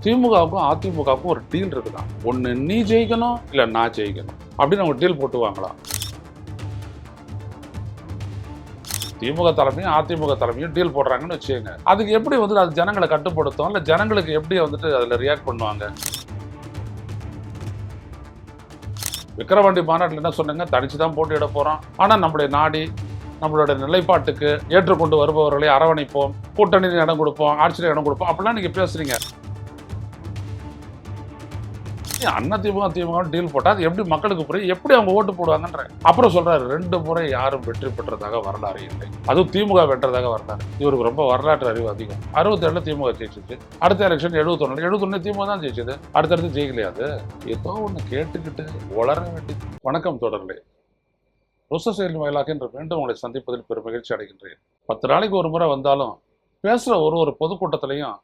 திமுகவுக்கும் அதிமுகவுக்கும் ஒரு டீல் இருக்குதான். ஒன்று நீ ஜெயிக்கணும், இல்லை நான் ஜெயிக்கணும் அப்படின்னு அவங்க டீல் போட்டுவாங்களாம். திமுக தலைமையும் அதிமுக தலைமையும் டீல் போடுறாங்கன்னு வச்சுக்கோங்க. அதுக்கு எப்படி அது ஜனங்களை கட்டுப்படுத்தும், இல்லை ஜனங்களுக்கு எப்படி அதில் ரியாக்ட் பண்ணுவாங்க? விக்கிரவாண்டி மாநாட்டில் என்ன சொன்னாங்க? தனிச்சு தான் போட்டியிட போகிறோம், ஆனால் நம்முடைய நாடி நம்மளோட நிலைப்பாட்டுக்கு ஏற்றுக்கொண்டு வருபவர்களை அரவணைப்போம், கூட்டணியில் இடம் கொடுப்போம், ஆட்சியில் இடம் கொடுப்போம் அப்படிலாம் நீங்கள் பேசுறீங்க. அண்ணா திமுக திமுக டீல் போட்டா அது எப்படி மக்களுக்கு புரியும், எப்படி அவங்க ஓட்டு போடுவாங்கன்ற. அப்புறம் சொல்றாரு 2 முறை யாரும் வெற்றி பெற்றதாக வரலாறு இல்லை, அதுவும் திமுக வென்றதாக வரலாறு. இவருக்கு ரொம்ப வரலாற்று அறிவு அதிகம். 67 திமுக ஜெயிச்சிச்சு, அடுத்த எலெக்ஷன் 71 திமுக தான் ஜெயிச்சது, அடுத்தடுத்து ஜெயிக்கலையாது. ஏதோ ஒன்று கேட்டுக்கிட்டு வளர வேண்டியது. வணக்கம் தொடர்களே, ருச செயல் வாயிலாக என்று மீண்டும் உங்களை சந்திப்பதில் பெரும் மகிழ்ச்சி அடைகின்றேன். 10 நாளைக்கு ஒரு முறை வந்தாலும் பேசுற ஒரு பொதுக்கூட்டத்திலையும்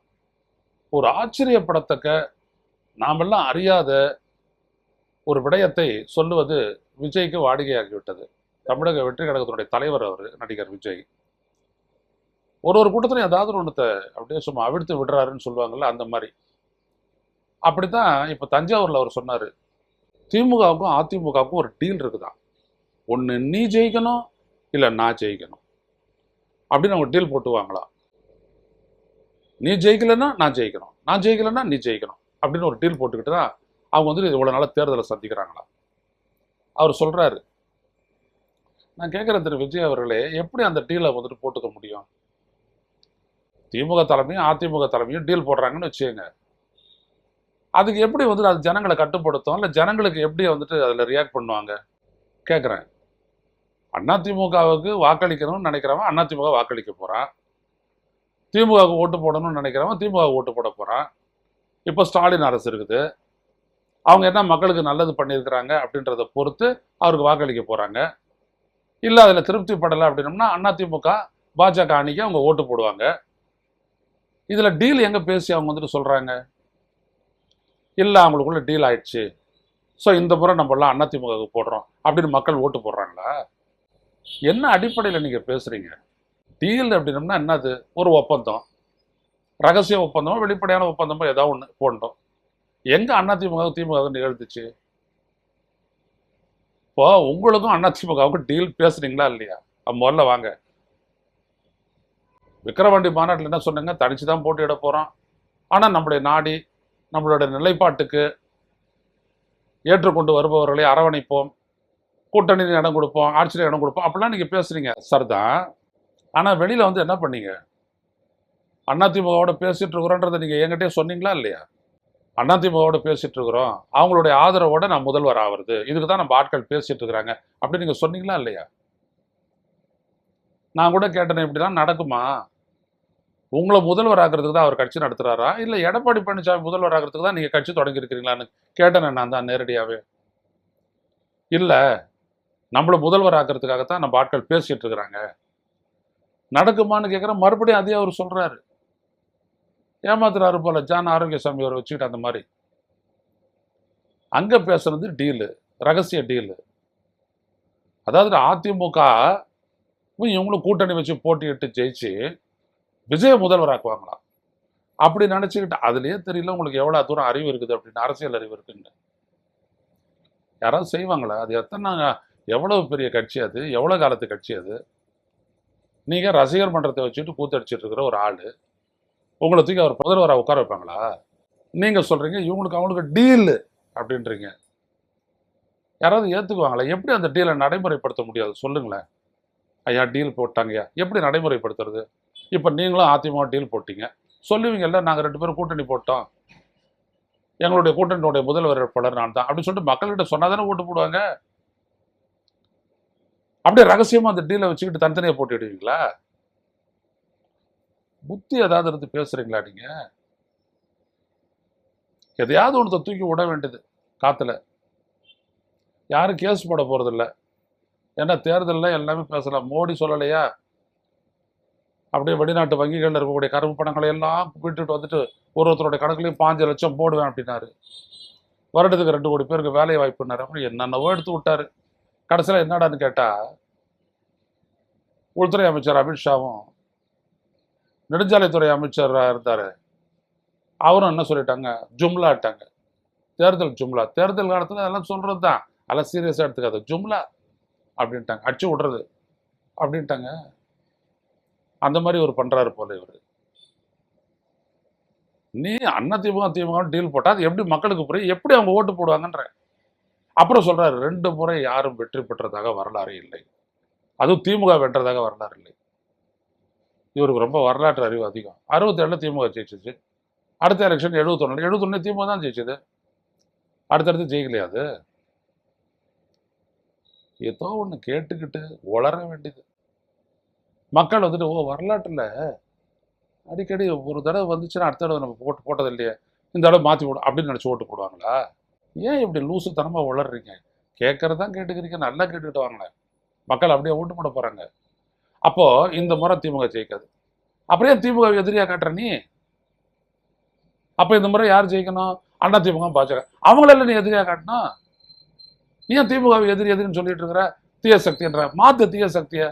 ஒரு ஆச்சரியப்படத்தக்க, நாமெல்லாம் அறியாத ஒரு விடயத்தை சொல்லுவது விஜய்க்கு வாடிக்கையாகிவிட்டது. தமிழக வெற்றி கழகத்தினுடைய தலைவர் அவர், நடிகர் விஜய். ஒரு கூட்டத்திலையும் ஏதாவது ஒன்றத்தை அப்படியே சும்மா அவிழ்த்து விடுறாருன்னு சொல்லுவாங்கல்ல, அந்த மாதிரி. அப்படித்தான் இப்போ தஞ்சாவூரில் அவர் சொன்னார், திமுகவுக்கும் அதிமுகவுக்கும் ஒரு டீல் இருக்குதான். ஒன்று நீ ஜெயிக்கணும், இல்லை நான் ஜெயிக்கணும் அப்படின்னு அவங்க டீல் போட்டுவாங்களாம். நீ ஜெயிக்கலைன்னா நான் ஜெயிக்கணும், நான் ஜெயிக்கலைன்னா நீ ஜெயிக்கணும் அப்படின்னு ஒரு டீல் போட்டுக்கிட்டு தான் அவங்க இவ்வளோ நாளாக தேர்தலை சந்திக்கிறாங்களா. அவர் சொல்கிறாரு, நான் கேட்குற திரு விஜய் அவர்களே, எப்படி அந்த டீலை போட்டுக்க முடியும்? திமுக தலைமையும் அதிமுக தலைமையும் டீல் போடுறாங்கன்னு வச்சுக்கோங்க. அதுக்கு எப்படி அது ஜனங்களை கட்டுப்படுத்தும், இல்லை ஜனங்களுக்கு எப்படி அதில் ரியாக்ட் பண்ணுவாங்க கேட்குறேன். அதிமுகவுக்கு வாக்களிக்கணும்னு நினைக்கிறவன் அதிமுக வாக்களிக்க போகிறான், திமுகவுக்கு ஓட்டு போடணும்னு நினைக்கிறவன் திமுக ஓட்டு போட போகிறான். இப்போ ஸ்டாலின் அரசு இருக்குது, அவங்க என்ன மக்களுக்கு நல்லது பண்ணியிருக்கிறாங்க அப்படின்றத பொறுத்து அவருக்கு வாக்களிக்க போகிறாங்க. இல்லை அதில் திருப்தி படலை அப்படின்னம்னா அதிமுக பாஜக அணிக்கு அவங்க ஓட்டு போடுவாங்க. இதில் டீல் எங்கே பேசி அவங்க சொல்கிறாங்க? இல்லை அவங்களுக்குள்ள டீல் ஆயிடுச்சு, ஸோ இந்த முறை நம்மளாம் அதிமுகவுக்கு போடுறோம் அப்படின்னு மக்கள் ஓட்டு போடுறாங்களா? என்ன அடிப்படையில் நீங்கள் பேசுகிறீங்க? டீல் அப்படின்னம்னா என்னது? ஒரு ஒப்பந்தம், ரகசிய ஒப்பந்தமோ வெளிப்படையான ஒப்பந்தமோ ஏதாவது ஒன்று போட்டோம். எங்க அதிமுக திமுக நிகழ்ந்துச்சு? இப்போ உங்களுக்கும் அதிமுகவுக்கும் டீல் பேசுறீங்களா இல்லையா? முதல்ல வாங்க. விக்கிரவாண்டி மாநாட்டில் என்ன சொன்னாங்க? தனிச்சு தான் போட்டியிட போறோம், ஆனால் நம்முடைய நாடி நம்மளோட நிலைப்பாட்டுக்கு ஏற்றுக்கொண்டு வருபவர்களை அரவணைப்போம், கூட்டணியில் இடம் கொடுப்போம், ஆட்சியில் இடம் கொடுப்போம் அப்படிலாம் நீங்க பேசுறீங்க சரிதான். ஆனா வெளியில என்ன பண்ணீங்க? அதிமுகவோட பேசிட்டு இருக்கிறோன்றதை நீங்க என்கிட்டே சொன்னீங்களா இல்லையா? அதிமுகவோட பேசிட்டு இருக்கிறோம், அவங்களுடைய ஆதரவோட நான் முதல்வர் ஆகிறது, இதுக்கு தான் நம்ம ஆட்கள் பேசிட்டு இருக்கிறாங்க அப்படின்னு நீங்க சொன்னீங்களா இல்லையா? நான் கூட கேட்டேன், இப்படிலாம் நடக்குமா? உங்களை முதல்வர் ஆகிறதுக்கு தான் அவர் கட்சி நடத்துறாரா, இல்லை எடப்பாடி பழனிசாமி முதல்வர் ஆகிறதுக்கு தான் நீங்க கட்சி தொடங்கி இருக்கிறீங்களான்னு கேட்டேன். நான் தான் நேரடியாவே, இல்லை நம்மள முதல்வர் ஆக்கிறதுக்காகத்தான் நம்ம ஆட்கள் பேசிட்டு இருக்கிறாங்க, நடக்குமான்னு கேட்குறேன். மறுபடியும் அதே அவர் சொல்றாரு, ஏமாத்துறாரு போல ஜான் ஆரோக்கியசாமி அவரை வச்சுக்கிட்டு. அந்த மாதிரி அங்க பேசுறது டீலு, ரகசிய டீலு. அதாவது அதிமுக இவங்களும் கூட்டணி வச்சு போட்டியிட்டு ஜெயிச்சு விஜய முதல்வராக்குவாங்களா அப்படி நினைச்சுக்கிட்டு, அதுலயே தெரியல உங்களுக்கு எவ்வளவு தூரம் அறிவு இருக்குது அப்படின்னு, அரசியல் அறிவு இருக்குன்னு. யாராவது செய்வாங்களா? அது எவ்வளவு பெரிய கட்சி அது, எவ்வளவு காலத்து கட்சி அது? நீங்க ரசிகர் மன்றத்தை வச்சுட்டு கூத்தடிச்சிட்டு இருக்கிற ஒரு ஆளு, உங்களை தூக்கி அவர் முதல்வராக உட்கார வைப்பாங்களா? நீங்க சொல்றீங்க இவங்களுக்கு அவங்களுக்கு டீல் அப்படின்றீங்க. யாராவது ஏத்துக்குவாங்களா? எப்படி அந்த டீலை நடைமுறைப்படுத்த முடியாது சொல்லுங்களேன். ஐயா டீல் போட்டாங்கய்யா, எப்படி நடைமுறைப்படுத்துறது? இப்போ நீங்களும் அதிமுக டீல் போட்டீங்க சொல்லுவீங்கல்ல, நாங்கள் 2 பேரும் கூட்டணி போட்டோம், எங்களுடைய கூட்டணியுடைய முதல்வர் வேட்பாளர் நான் தான் அப்படின்னு சொல்லிட்டு மக்கள்கிட்ட சொன்னாதானே ஓட்டு போடுவாங்க. அப்படியே ரகசியமா அந்த டீலை வச்சுக்கிட்டு தனித்தனியாக போட்டிடுவீங்களா? புத்தி ஏதாவது இருந்து பேசுறீங்களா நீங்க? எதையாவது ஒன்றத்தை தூக்கி விட வேண்டியது காத்துல. யாரும் கேஸ் போட போறது இல்லை, ஏன்னா தேர்தலில் எல்லாமே பேசலாம். மோடி சொல்லலையா, அப்படியே வெளிநாட்டு வங்கிகளில் இருக்கக்கூடிய கருப்பு பணங்களை எல்லாம் விட்டுட்டு ஒருத்தருடைய கணக்குலையும் 5 லட்சம் போடுவேன் அப்படின்னாரு. வருடத்துக்கு 2 கோடி பேருக்கு வேலை வாய்ப்புனாரு. அப்படி என்னென்னவோ எடுத்து விட்டாரு. கடைசியில் என்னடான்னு கேட்டா, உள்துறை அமைச்சர் அமித்ஷாவும் நெடுஞ்சாலைத்துறை அமைச்சராக இருந்தார் அவரும் என்ன சொல்லிட்டாங்க, ஜும்லாட்டாங்க. தேர்தல் ஜும்லா. தேர்தல் காலத்தில் அதெல்லாம் சொல்கிறது தான், அதெல்லாம் சீரியஸாக எடுத்துக்காது. ஜும்லா அப்படின்ட்டாங்க, அடிச்சு விடுறது அப்படின்ட்டாங்க. அந்த மாதிரி ஒரு பண்ணுறாரு போல இவர். நீ அதிமுக டீல் போட்டால் அது எப்படி மக்களுக்கு புரியும், எப்படி அவங்க ஓட்டு போடுவாங்கன்ற. அப்புறம் சொல்றாரு, 2 முறை யாரும் வெற்றி பெற்றதாக வரலாறு இல்லை, அதுவும் திமுக வென்றதாக வரலாறு இல்லை. இவருக்கு ரொம்ப வரலாற்று அறிவு அதிகம். 67 திமுக ஜெயிச்சிச்சு. அடுத்த எலெக்ஷன் 71 திமுக தான் ஜெயிச்சது. அடுத்தடுத்து ஜெயிக்கலையா? அது ஏதோ ஒன்று கேட்டுக்கிட்டு வளர வேண்டியது. மக்கள் வந்துட்டு, ஓ வரலாற்றில் அடிக்கடி ஒரு தடவை வந்துச்சுன்னா அடுத்த தடவை நம்ம போட்டது இல்லையே, இந்த தடவை மாற்றி போடும் அப்படின்னு நினச்சி ஓட்டு போடுவாங்களா? ஏன் இப்படி லூசு தனமாக வளர்றீங்க? கேட்கறதான் கேட்டுக்கிறீங்க, நல்லா கேட்டுக்கிட்டு வாங்களேன். மக்கள் அப்படியே ஓட்டு போட போகிறாங்க. அப்போது இந்த முறை திமுக ஜெயிக்காது. அப்படியே திமுக எதிரியாக காட்டுற நீ. அப்போ இந்த முறை யார் ஜெயிக்கணும்? அதிமுக பாஜக. அவங்களெல்லாம் நீ எதிரியாக காட்டணும். நீ ஏன் திமுக எதிரின்னு சொல்லிட்டு இருக்கிற? தீய சக்தின்ற மாற்று தீய சக்தியை.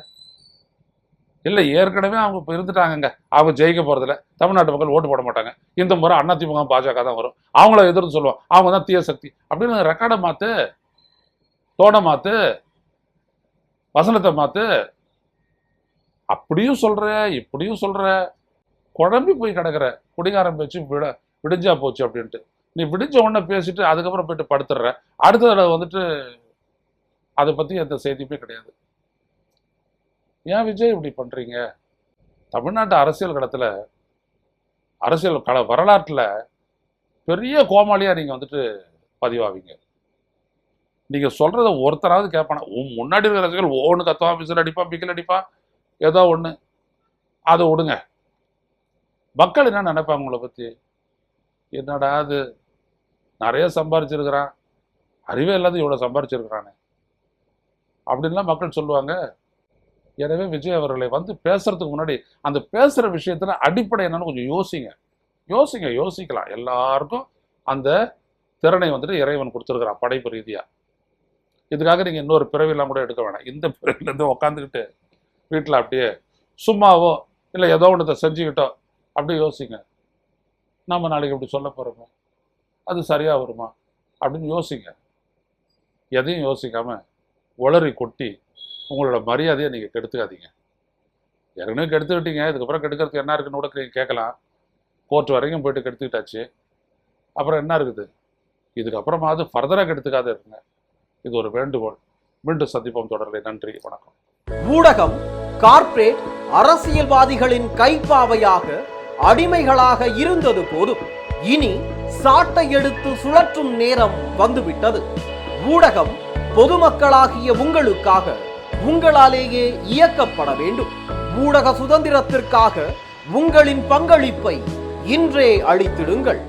இல்லை, ஏற்கனவே அவங்க இப்போ இருந்துட்டாங்க, அவங்க ஜெயிக்க போகிறதில்ல, தமிழ்நாட்டு மக்கள் ஓட்டு போட மாட்டாங்க, இந்த முறை அதிமுக பாஜக தான் வரும், அவங்கள எதிர்த்து சொல்லுவோம், அவங்க தான் தீய சக்தி அப்படின்னு ரெக்கார்டை மாற்று, தோணை மாற்று, வசனத்தை மாற்று. அப்படியும் சொல்கிற இப்படியும் சொல்கிற, குழம்பி போய் கிடக்கிற. குடிகாரம் பேச்சு விடிஞ்சா போச்சு அப்படின்ட்டு நீ விடிஞ்ச உடனே பேசிட்டு அதுக்கப்புறம் போயிட்டு படுத்துடுற. அடுத்த தடவை வந்துட்டு அதை பற்றி எந்த செய்தியுமே கிடையாது. ஏன் விஜய் இப்படி பண்ணுறீங்க? தமிழ்நாட்டு அரசியல் களத்தில், அரசியல் வரலாற்றில் பெரிய கோமாளியாக நீங்கள் வந்துட்டு பதிவாவீங்க. நீங்கள் சொல்கிறத ஒருத்தராவது கேட்பானா? முன்னாடி இருக்கிற ரசிகர்கள் ஒன்று கத்துவான், விசில் அடிப்பான், பிக்கல் அடிப்பான், ஏதோ ஒன்று. அதை விடுங்க. மக்கள் என்ன நினைப்பாங்க உங்களை பற்றி? என்னடா அது நிறைய சம்பாரிச்சிருக்கிறான், அறிவே இல்லாத இவ்வளோ சம்பாரிச்சிருக்கிறானே அப்படின்லாம் மக்கள் சொல்லுவாங்க. எனவே விஜய் அவர்களை வந்து பேசுறதுக்கு முன்னாடி அந்த பேசுகிற விஷயத்தில் அடிப்படை என்னன்னு கொஞ்சம் யோசிக்கலாம். எல்லாருக்கும் அந்த திறனை வந்துட்டு இறைவன் கொடுத்துருக்கிறான் படைப்பு ரீதியாக. இதுக்காக நீங்கள் இன்னொரு பிறவிலாம் கூட எடுக்க வேணாம். இந்த பிறவிலேருந்து உக்காந்துக்கிட்டு வீட்டில் அப்படியே சும்மாவோ இல்லை ஏதோ ஒன்றத்தை செஞ்சுக்கிட்டோ அப்படியே யோசிங்க. நம்ம நாளைக்கு எப்படி சொல்ல போகிறோமோ, அது சரியாக வருமா அப்படின்னு யோசிங்க. எதையும் யோசிக்காமல் உளறி கொட்டி உங்களோட மரியாதையை நீங்கள் கெடுத்துக்காதீங்க. ஏற்கனவே கெடுத்துக்கிட்டீங்க, இதுக்கப்புறம் கெடுக்கிறதுக்கு என்ன இருக்குன்னு கூட கேட்கலாம். கோர்ட் வரைக்கும் போயிட்டு கெடுத்துக்கிட்டாச்சு, அப்புறம் என்ன இருக்குது? இதுக்கப்புறமாவது ஃபர்தராக கெடுத்துக்காத இருக்குங்க. இது ஒரு வேண்டுகோள். மீண்டும் சந்திப்போம் தொடர்களை. நன்றி, வணக்கம். ஊடகம் கார்ப்பரேட் அரசியல்வாதிகளின் கைப்பாவையாக அடிமைகளாக இருந்தது போதும். இனி சாட்டை எடுத்து சுழற்றும் நேரம் வந்துவிட்டது. ஊடகம் பொதுமக்களாகிய உங்களுக்காக, உங்களாலேயே இயக்கப்பட வேண்டும். ஊடக சுதந்திரத்திற்காக உங்களின் பங்களிப்பை இன்றே அளித்திடுங்கள்.